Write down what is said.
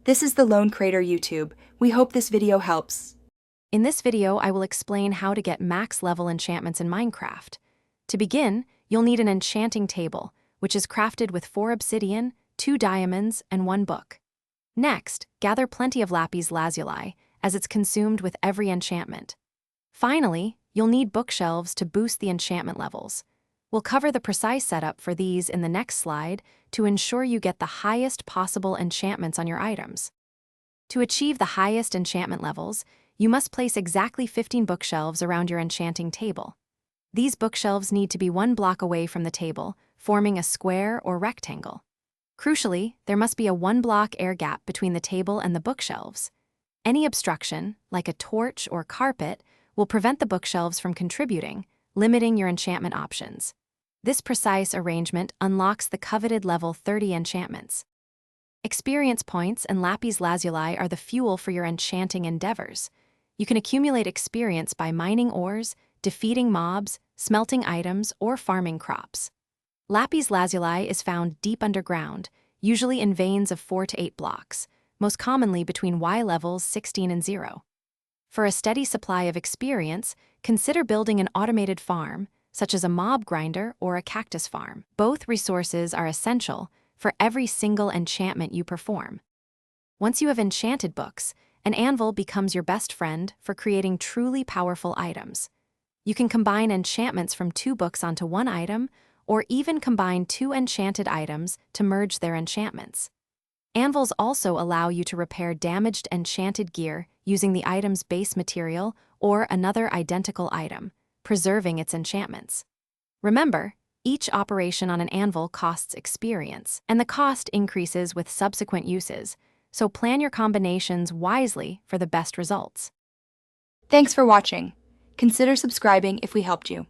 This is the Lone Crater YouTube. We hope this video helps. In this video, I will explain how to get max level enchantments in Minecraft. To begin, you'll need an enchanting table, which is crafted with 4 obsidian, 2 diamonds, and 1 book. Next, gather plenty of lapis lazuli, as it's consumed with every enchantment. Finally, you'll need bookshelves to boost the enchantment levels. We'll cover the precise setup for these in the next slide to ensure you get the highest possible enchantments on your items. To achieve the highest enchantment levels, you must place exactly 15 bookshelves around your enchanting table. These bookshelves need to be 1 block away from the table, forming a square or rectangle. Crucially, there must be a 1-block air gap between the table and the bookshelves. Any obstruction, like a torch or carpet, will prevent the bookshelves from contributing, limiting your enchantment options. This precise arrangement unlocks the coveted level 30 enchantments. Experience points and lapis lazuli are the fuel for your enchanting endeavors. You can accumulate experience by mining ores, defeating mobs, smelting items, or farming crops. Lapis lazuli is found deep underground, usually in veins of 4 to 8 blocks, most commonly between Y levels 16 and 0. For a steady supply of experience, consider building an automated farm, such as a mob grinder or a cactus farm. Both resources are essential for every single enchantment you perform. Once you have enchanted books, an anvil becomes your best friend for creating truly powerful items. You can combine enchantments from 2 books onto 1 item, or even combine 2 enchanted items to merge their enchantments. Anvils also allow you to repair damaged enchanted gear using the item's base material or another identical item, preserving its enchantments. Remember, each operation on an anvil costs experience, and the cost increases with subsequent uses, so plan your combinations wisely for the best results. Thanks for watching. Consider subscribing if we helped you.